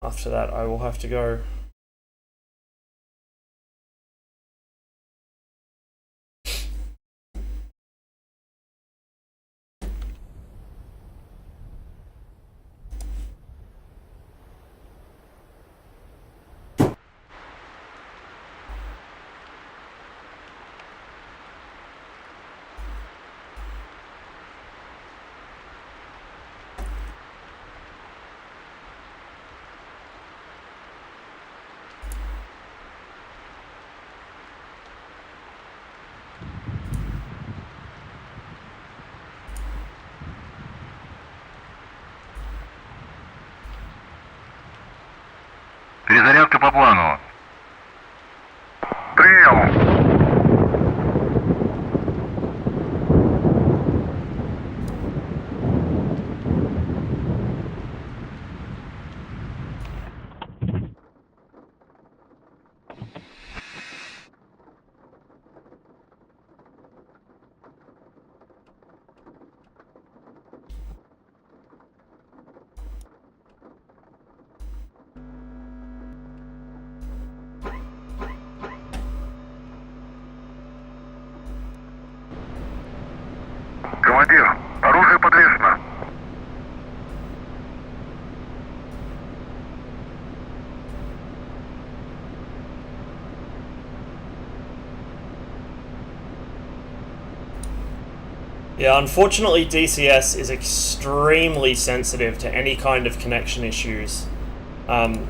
After that, I will have to go. Перезарядка по плану. Прием! Командир, оружие подвешено. Yeah, unfortunately DCS is extremely sensitive to any kind of connection issues.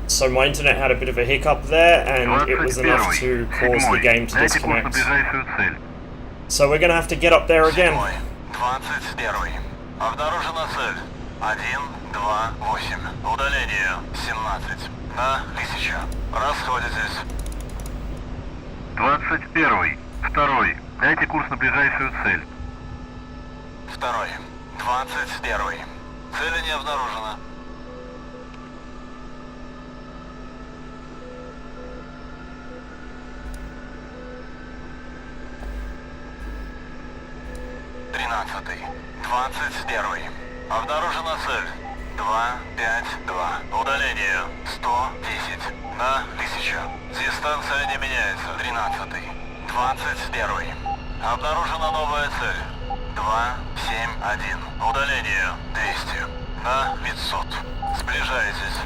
So my internet had a bit of a hiccup there, and it was enough to cause the game to disconnect. So we're gonna have to get up there again. 21. Обнаружена цель. 128. Удаление 17. На 1000. Расходитесь. 21. Второй. Дайте курс на ближайшую цель. Второй. 21. Цели не обнаружено. Тринадцатый. 21. Обнаружена цель. 252. Удаление 110. На 1000. Дистанция не меняется. 13. 21. Обнаружена новая цель. 271. Удаление 200. На 500. Сближаетесь.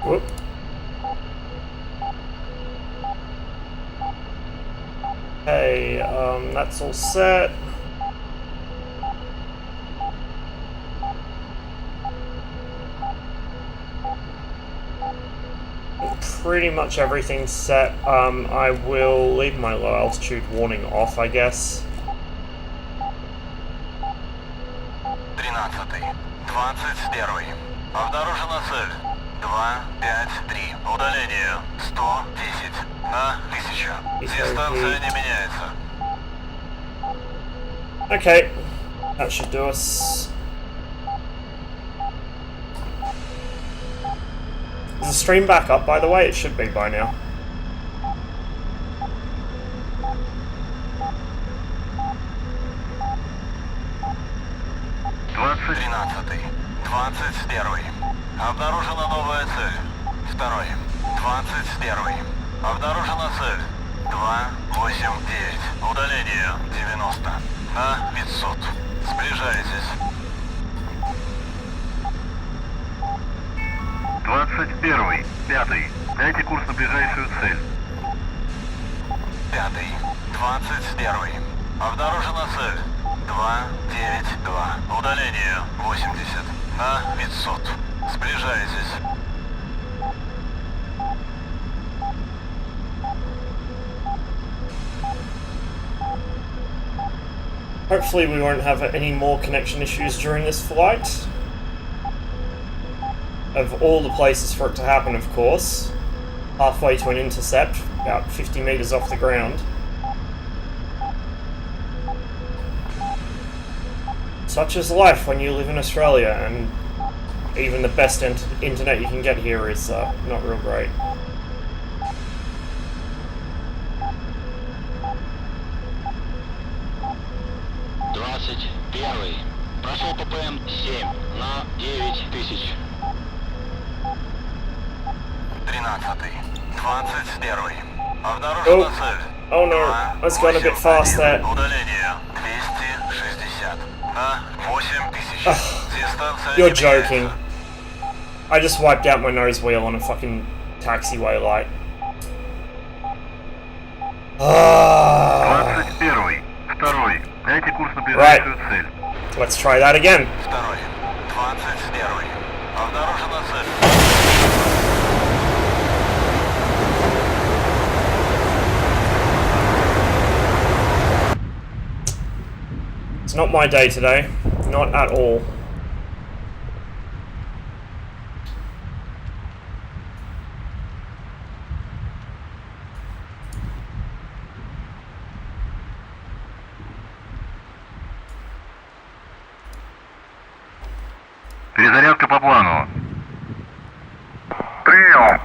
Whoop. Hey, that's all set. Pretty much everything's set. I will leave my low altitude warning off, I guess. 13. 21. Обнаружена цель. 253. Удаление 110. На 1000. Дистанция не меняется. Okay, that should do us. Is the stream back up, by the way? It should be by now. Тринадцатый. 21. Обнаружена новая цель. Второй. 21. Обнаружена цель. 289. Удаление 90. На 500. Сближаетесь. 21. Пятый. Дайте курс на ближайшую цель. Пятый. 21. Обнаружена цель. 292. Удаление 80. На 500. Сближаетесь. Hopefully we won't have any more connection issues during this flight. Of all the places for it to happen, of course. Halfway to an intercept, about 50 meters off the ground. Such is life when you live in Australia, and even the best internet you can get here is not real great. Прошел ППМ 7. на 9000. 13-й. 21-й. Обнаружена цель. Oh no, that's gone a bit fast there. Удаление 260 на 8000. Дистанция You're не joking. меняется. I just wiped out my nose wheel on a fucking taxiway light. 21-й. 2-й. Дайте курс на ближайшую цель. Let's try that again. Второй. 21-й. Обнаружена цель. It's not my day today. Not at all. Перезарядка по плану. Прием.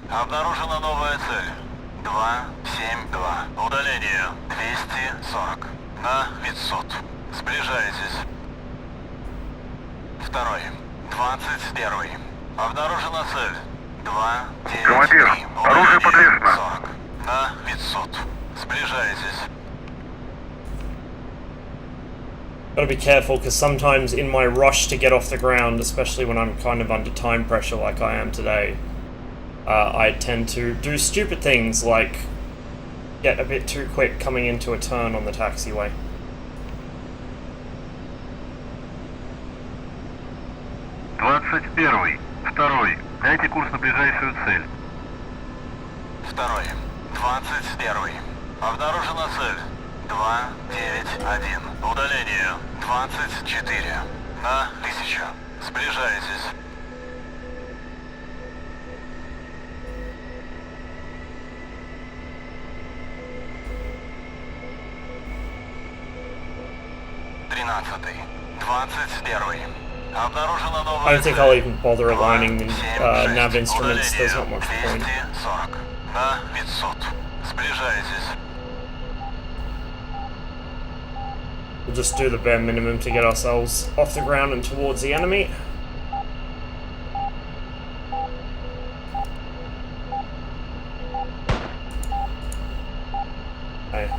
Обнаружена новая цель. 272. Удаление 240 на 500. Сближайтесь. Второй. 21. Обнаружена цель. 293. Командир, оружие подвешено. 40 на 500. Сближайтесь. Gotta be careful, because sometimes in my rush to get off the ground, especially when I'm kind of under time pressure like I am today, I tend to do stupid things like get a bit too quick coming into a turn on the taxiway. Первый. 2-й. Дайте курс на ближайшую цель. Второй. 21. Обнаружена цель. 291. Удаление 24 на 1000. Сближайтесь. Тринадцатый. 21. Обнаружена I новая don't think I'll even bother aligning the nav instruments, there's not much point. 240 на 500. Сближайтесь. We'll just do the bare minimum to get ourselves off the ground and towards the enemy. Okay.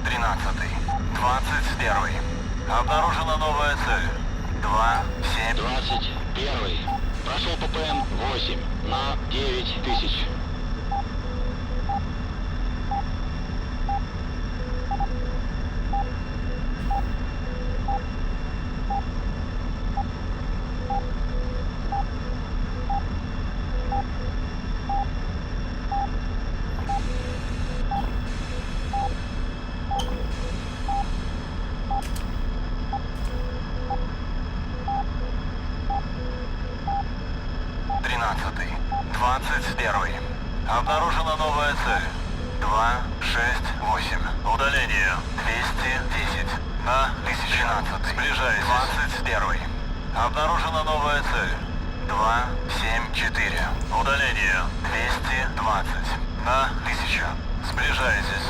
Тринадцатый. 21. Обнаружена новая цель. 2-7. 21. Прошел ППМ 8 на 9000. Тринадцатый. 21. Обнаружена новая цель. 268. Удаление 210 на 1013. Сближайтесь. 21. Обнаружена новая цель. 274. Удаление 220 на 1000. Сближайтесь.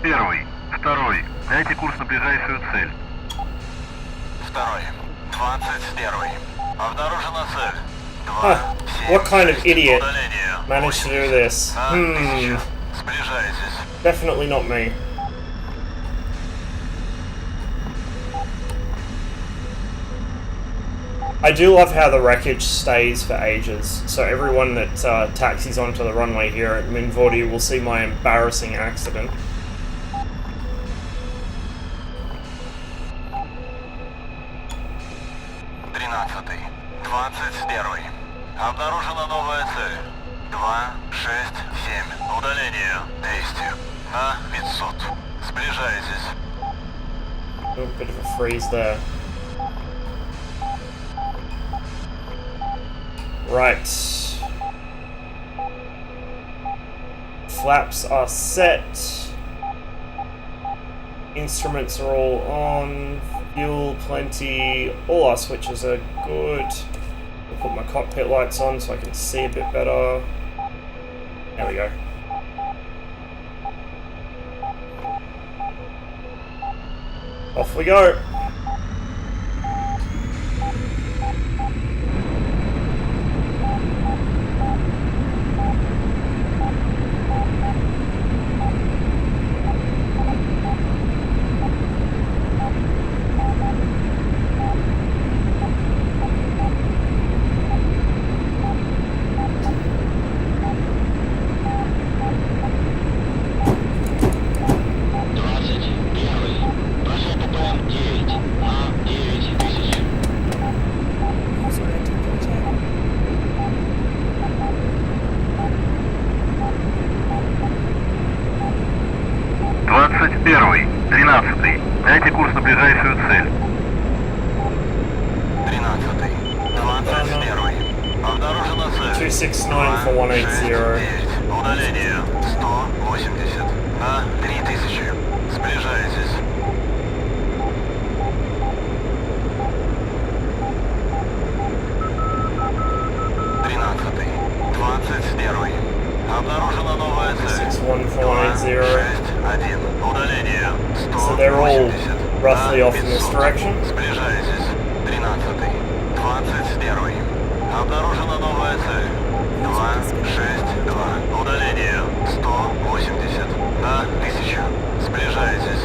Первый. 2-й. Дайте курс на ближайшую цель. Второй. 21. Обнаружена цель. Huh. 2-7. What kind of idiot Удаление managed to do this? на 1000. Сближайтесь. Definitely not me. I do love how the wreckage stays for ages, so everyone that taxis onto the runway here at Minvordi will see my embarrassing accident. Обнаружена новая цель. 267. Удаление. Действие. На 500. Сближайтесь. A little bit of a freeze there. Right. Flaps are set. Instruments are all on. Fuel plenty. All our switches are good. I'll put my cockpit lights on so I can see a bit better. There we go. Off we go. Первый, 13-й. Дайте курс на ближайшую цель. 13-й. 21-й. Обнаружена цель. 269 for 180. Удаление. 180. На 3000. Сближайтесь. 13-й. 21-й. Обнаружена новая цель. 61480. Удаление. So they're all roughly off in this direction. Сближайтесь. 13-й. 21-й. Обнаружена новая цель. 262. Удаление. 180. На 1000. Сближайтесь.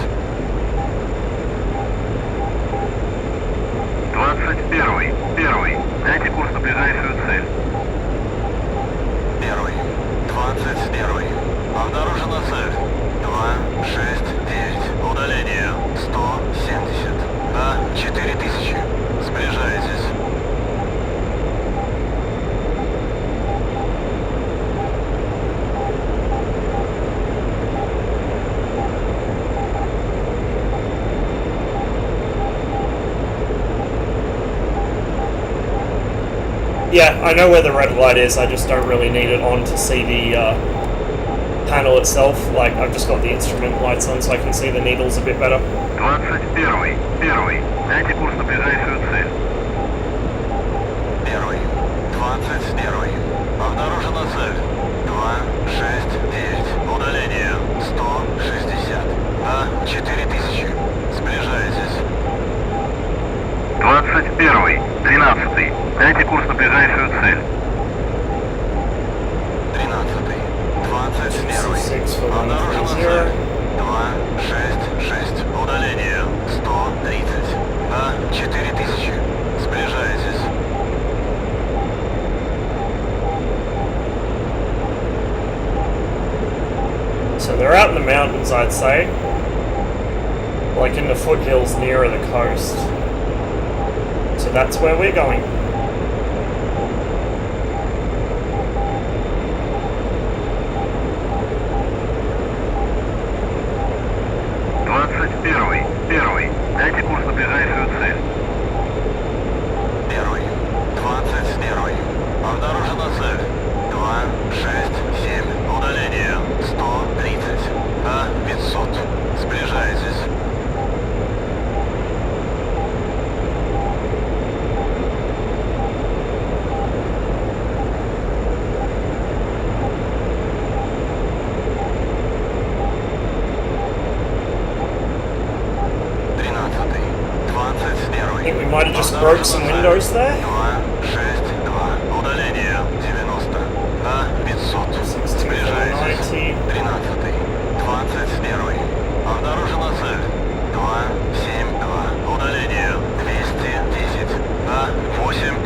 21-й. Первый. Дайте курс на ближайшую цель. Первый. 21-й. Обнаружена цель. 269. Удаление. 170. На 4000. Сближайтесь. 'Yeah, I know where the red light is, I just don't really need it on to see the panel itself. Like, I've just got the instrument lights on so I can see the needles a bit better. 21-й. Первый. Дайте курс на ближайшую цель. Первый. 21-й. Обнаружена цель. 269. Удаление. 160. На 4000. Сближайтесь. 21-й. 13-й. Дайте курс на ближайшую цель. 13-й. 21-й. 6 for Обнаружена 130. цель. 266. Удаление. 130. На 4000. Сближайтесь. 'So they're out in the mountains, I'd say. Like in the foothills nearer the coast. So that's where we're going. Первый. Дайте курс на ближайшую цель. Первый. 21-й. Обнаружена цель. 267. Удаление. 130. На 500. Сближайтесь. 13-й. 21-й. I think we might have just broke some windows there. 262. Удаление. 90. На 500. 60 Сближайтесь. 90. 13-й. 21-й. Обнаружена цель. 272. Удаление. 210. На 8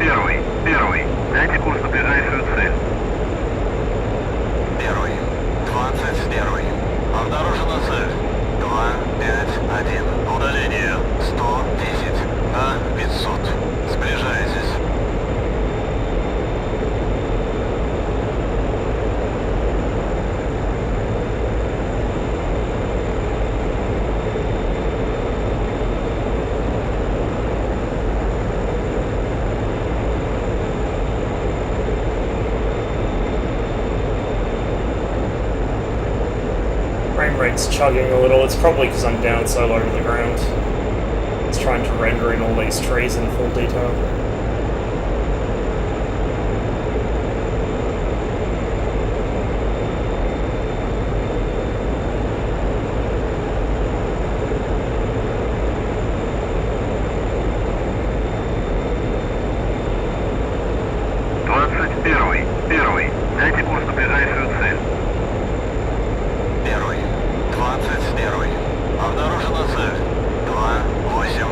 Первый. Дайте курс на ближайшую цель. Первый. 21. Обнаружена цель. 251. Удаление 110 на 500. Сближайтесь. Frame rate's chugging a little. It's probably because I'm down so low to the ground. It's trying to render in all these trees in full detail. Первый. Дайте курс на ближайшую цель. Первый. 21. Обнаружена цель. 280.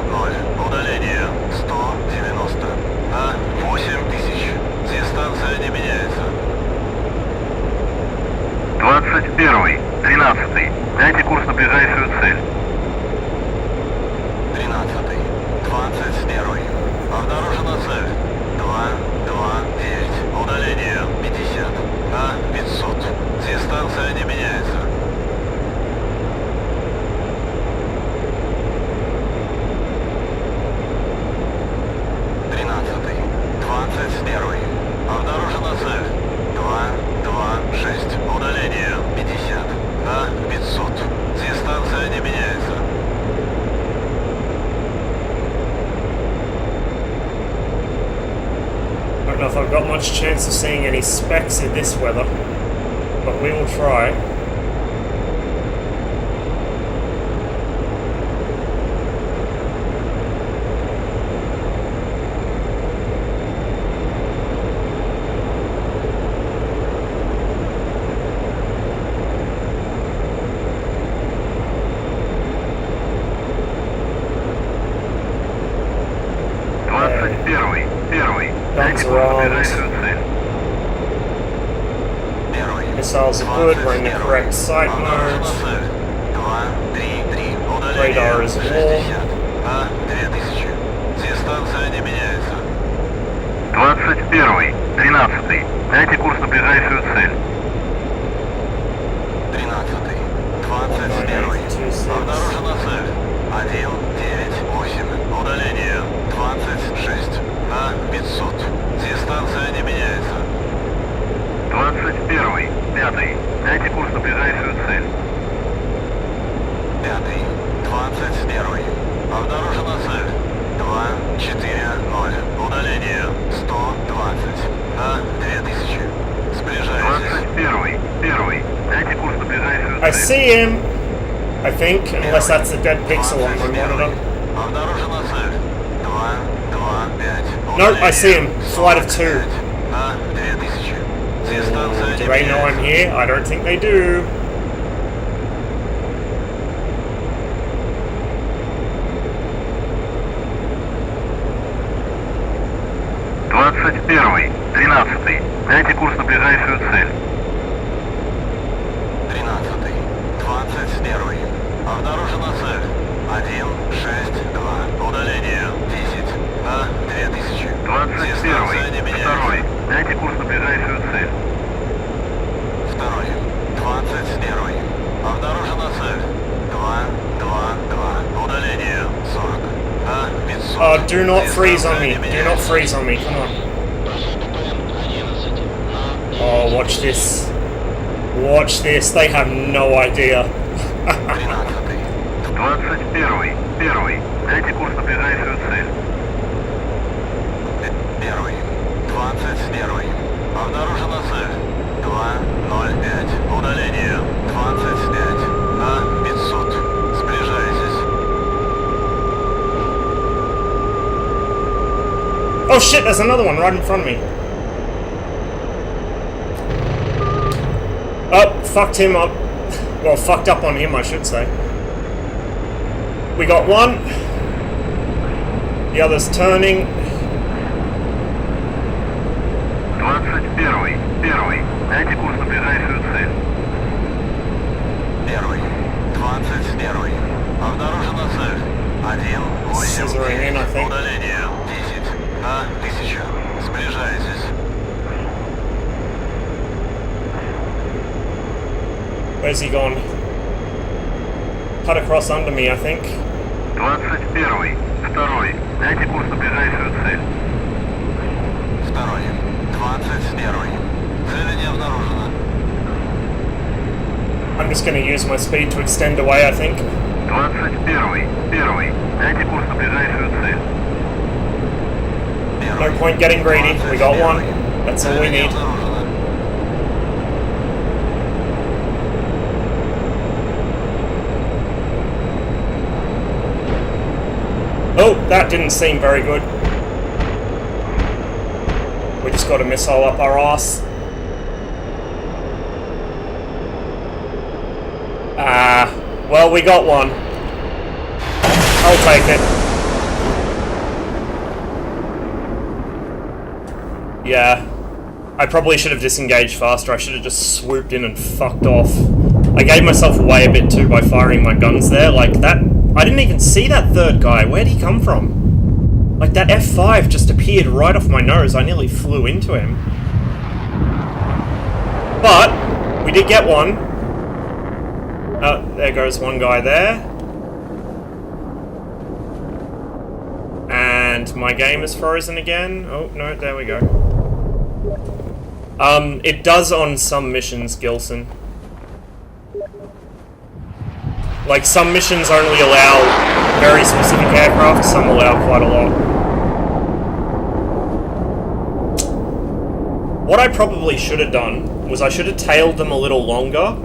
Удаление 190 на 8000. Дистанция не меняется. 21. 13. Дайте курс на ближайшую цель. 13. 21. Обнаружена цель. 229. Удаление 50 на 500. Дистанция не меняется. Обнаружена цель. 226. Удаление 50 на 500. Дистанция не меняется. I don't know if I've got much chance of seeing any specks in this weather, but we will try. Guns are armed. Missiles are good, we're in the correct sight mode. Radar is warm. 21. 13. Дайте курс на ближайшую цель. 13. 21. Обнаружена цель. 198. Удаление 26 на 500. Дистанция не меняется. 21. 5. Дайте курс на ближайшую цель. 5. 21. Обнаружена цель. 240. Удаление 120 на 2000. Сближайтесь. 21. Дайте курс на ближайшую цель. I see him, I think, unless that's the dead pixel on my monitor. Обнаружена цель. 225. Nope, I see him. Flight of 2. На 2000. Дистанция Do не they know I'm меняется. here? I don't think they do. Первый. 13. Дайте курс на ближайшую цель. 13. 21. Обнаружена цель. 162. Удаление 10 на 2000. 21. Дистанция не меняется. 2. Дайте курс на ближайшую цель. 2. 21. Обнаружена цель. 222. Удаление 40 на 500. Oh, do not freeze on me. Дистанция не Do not меняется. freeze on me. Come on. Прошел ППМ 11 на 9. Oh, watch this. Watch this. They have no idea. 13. 21. 1. Дайте курс на ближайшую цель. 1. 21. Обнаружена цель. 205. Удаление 25 на 500. Сближайтесь. Oh shit, there's another one right in front of me. Oh, fucked him up. Well, fucked up on him, I should say. We got one. The other's turning. Первый. Дайте курс на ближайшую цель. Первый. 21. Обнаружена цель. 1, 8, Scissoring in, I think. удаление. 10 на 1000. Сближайтесь. Where's he gone? Cut across under me, I think. 21. Второй. Дайте курс на ближайшую цель. Второй. 21. Цель не обнаружена. I'm just going to use my speed to extend away, I think. 21. Первый. Дайте курс на ближайшую цель. No point getting greedy. We got one. That's all we need. Oh, that didn't seem very good. We just got a missile up our arse. Well, we got one. I'll take it. Yeah. I probably should have disengaged faster. I should have just swooped in and fucked off. I gave myself away a bit too by firing my guns there. Like, that... I didn't even see that third guy. Where'd he come from? Like, that F5 just appeared right off my nose. I nearly flew into him. But, we did get one. Oh, there goes one guy there. And my game is frozen again. Oh, no, there we go. It does on some missions, Gilson. Like, some missions only allow very specific aircraft, some allow quite a lot. What I probably should have done was I should have tailed them a little longer.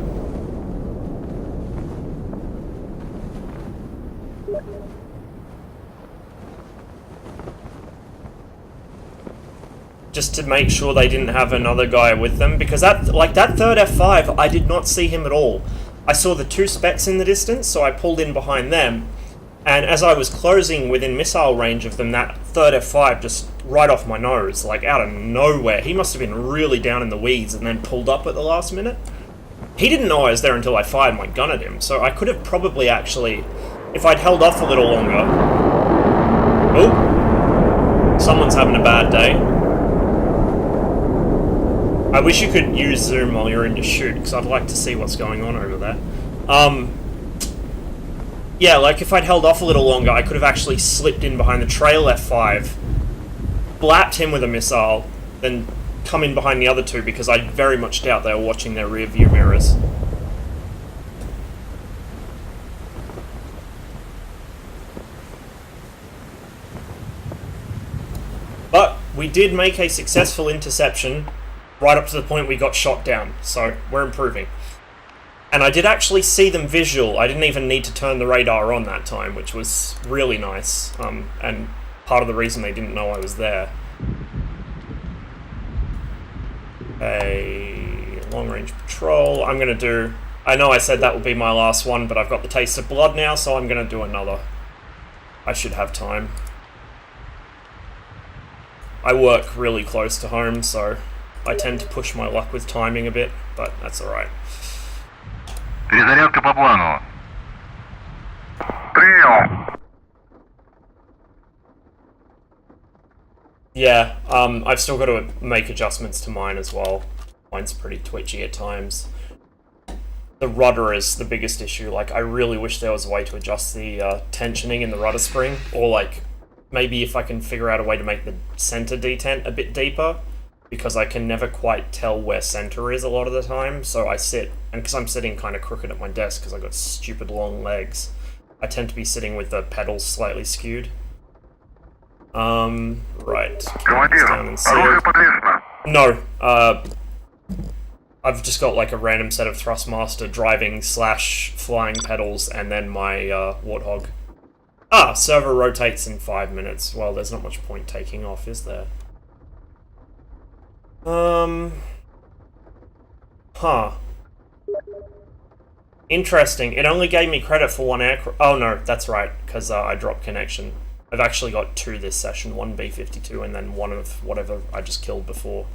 Just to make sure they didn't have another guy with them, because that third F5, I did not see him at all. I saw the two specks in the distance, so I pulled in behind them, and as I was closing within missile range of them, that third F5 just right off my nose, like out of nowhere. He must have been really down in the weeds and then pulled up at the last minute. He didn't know I was there until I fired my gun at him, so I could have probably actually, if I'd held off a little longer... Oh! Someone's having a bad day. I wish you could use zoom while you're in your shoot, because I'd like to see what's going on over there. Yeah, like if I'd held off a little longer, I could have actually slipped in behind the trail F5, blapped him with a missile, then come in behind the other two, because I very much doubt they were watching their rear view mirrors. But we did make a successful interception, right up to the point we got shot down, so we're improving. And I did actually see them visual. I didn't even need to turn the radar on that time, which was really nice, and part of the reason they didn't know I was there. A long-range patrol. I'm going to do... I know I said that would be my last one, but I've got the taste of blood now, so I'm going to do another. I should have time. I work really close to home, so I tend to push my luck with timing a bit, but that's alright. Перезарядка по плану. Прием! Yeah, I've still got to make adjustments to mine as well. Mine's pretty twitchy at times. The rudder is the biggest issue. Like, I really wish there was a way to adjust the tensioning in the rudder spring, or like, maybe if I can figure out a way to make the center detent a bit deeper, because I can never quite tell where center is a lot of the time, so I sit, and because I'm sitting kind of crooked at my desk because I've got stupid long legs, I tend to be sitting with the pedals slightly skewed. Right. No, I've just got like a random set of Thrustmaster driving / flying pedals, and then my Warthog. Ah, server rotates in 5 minutes. Well, there's not much point taking off, is there? Huh. Interesting. It only gave me credit for one aircraft. Oh no, that's right, because I dropped connection. I've actually got two this session, one B-52 and then one of whatever I just killed before.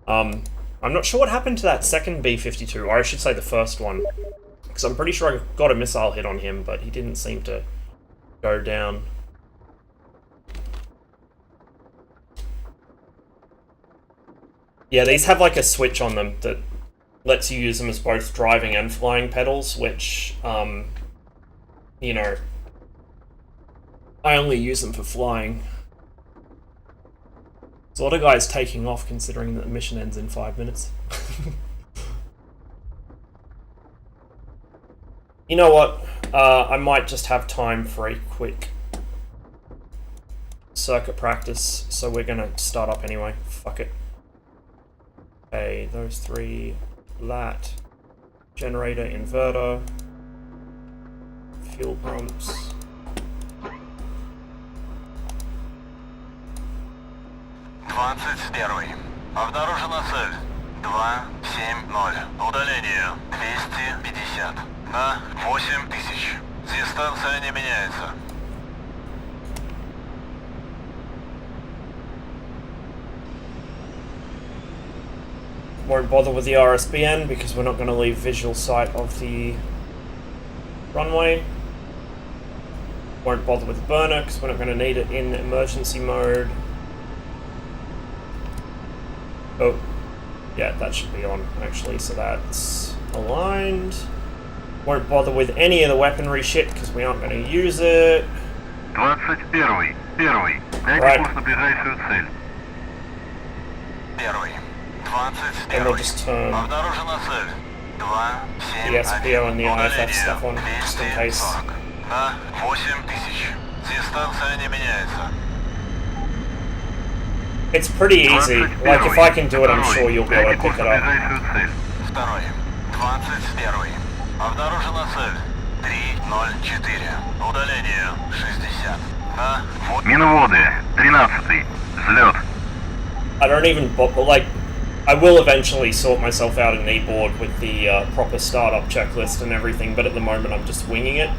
I'm not sure what happened to that second B-52, or I should say the first one, because I'm pretty sure I got a missile hit on him, but he didn't seem to go down. Yeah, these have like a switch on them that lets you use them as both driving and flying pedals, which, you know, I only use them for flying. There's a lot of guys taking off considering that the mission ends in 5 minutes. You know what? I might just have time for a quick circuit practice, so we're gonna start up anyway. Fuck it. Okay, those three. Lat. Generator, inverter. Fuel pumps. Обнаружена цель. 270. Удаление 250. На 8000. Дистанция не меняется. Won't bother with the RSBN because we're not going to leave visual sight of the runway. Won't bother with the burner because we're not going to need it in emergency mode. Oh, yeah, that should be on actually, so that's aligned. Won't bother with any of the weaponry shit because we aren't going to use it. 21. Первый. Дайте курс на ближайшую цель. Первый. 21. And we'll just turn Обнаружена цель. the SPO and the IFF stuff on just in case. На 8000. Дистанция не меняется. It's pretty easy. Like, if I can do it, I'm sure you'll be able to pick it up. Второй. 21. Обнаружена цель. 304. Удаление 60. На Миноводы. 13. Взлет. I don't even like. I will eventually sort myself out a kneeboard with the proper startup checklist and everything, but at the moment I'm just winging it.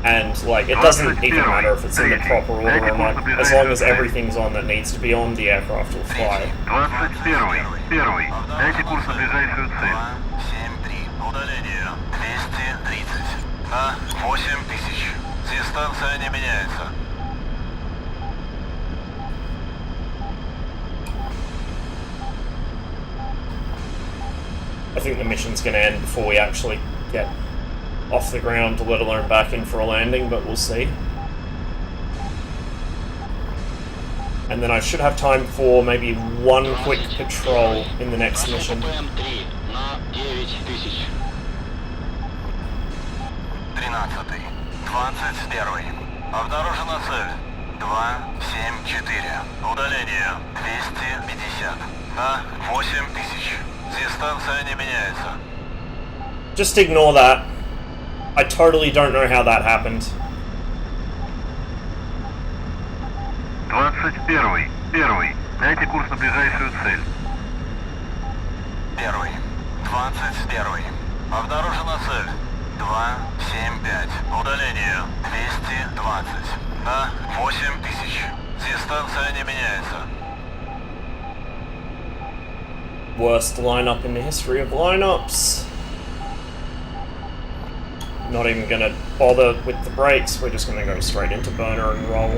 And, like, it doesn't even matter if it's in the proper order or not. As long as everything's on that needs to be on, the aircraft will fly. 21. Первый. Дайте курс на ближайшую цель. 273. Удаление 230. На 8000. Дистанция не меняется. I think the mission's going to end before we actually get off the ground, let alone back in for a landing, but we'll see. And then I should have time for maybe one quick patrol in the next mission. ППМ-3 на 9000. 13. 21. Обнаружена цель. 274. Удаление 250. На 8000. Дистанция не меняется. Just ignore that. I totally don't know how that happened. 21. Первый. Дайте курс на ближайшую цель. Первый. 21. Обнаружена цель. 275. Удаление 220. На 8000. Дистанция не меняется. Worst lineup in the history of lineups. Not even gonna bother with the brakes, we're just gonna go straight into burner and roll.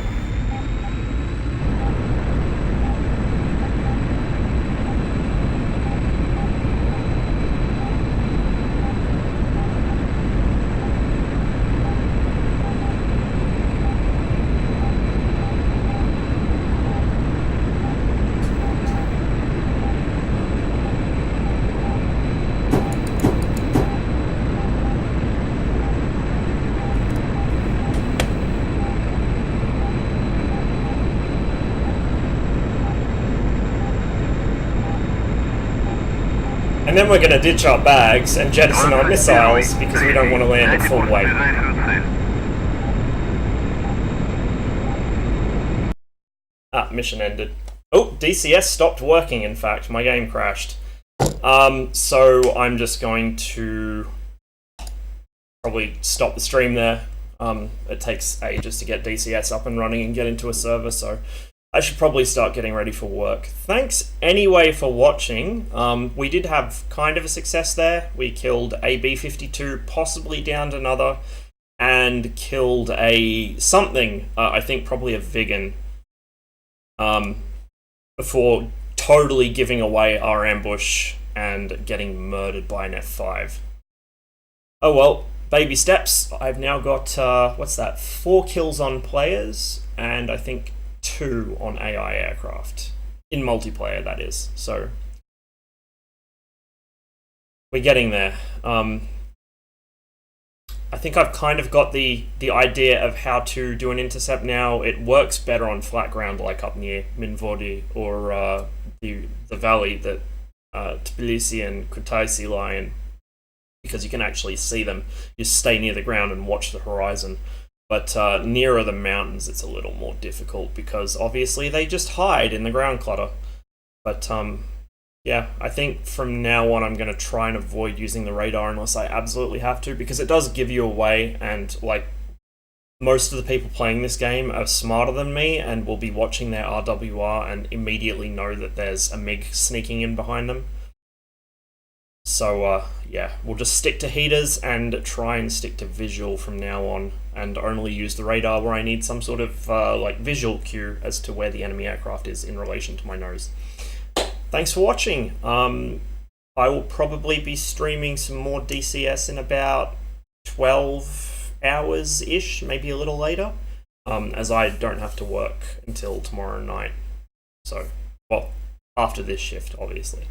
And then we're going to ditch our bags and jettison our missiles because we don't want to land at full weight. Ah, mission ended. Oh, DCS stopped working, in fact. My game crashed. So I'm just going to probably stop the stream there. It takes ages to get DCS up and running and get into a server, so I should probably start getting ready for work. Thanks anyway for watching. We did have kind of a success there. We killed a B-52, possibly downed another, and killed a something, I think probably a Vigan, before totally giving away our ambush and getting murdered by an F5. Oh well, baby steps. I've now got, 4 kills on players, and I think 2 on AI aircraft. In multiplayer, that is. So, we're getting there. I think I've kind of got the idea of how to do an intercept now. It works better on flat ground, like up near Minvodi or the valley that Tbilisi and Kutaisi lie in, because you can actually see them. You stay near the ground and watch the horizon. But nearer the mountains, it's a little more difficult because obviously they just hide in the ground clutter. But yeah, I think from now on I'm going to try and avoid using the radar unless I absolutely have to, because it does give you away, and like most of the people playing this game are smarter than me and will be watching their RWR and immediately know that there's a MiG sneaking in behind them. So yeah, we'll just stick to heaters and try and stick to visual from now on, and only use the radar where I need some sort of like visual cue as to where the enemy aircraft is in relation to my nose. Thanks for watching. I will probably be streaming some more DCS in about 12 hours-ish, maybe a little later, as I don't have to work until tomorrow night. So, well, after this shift, obviously.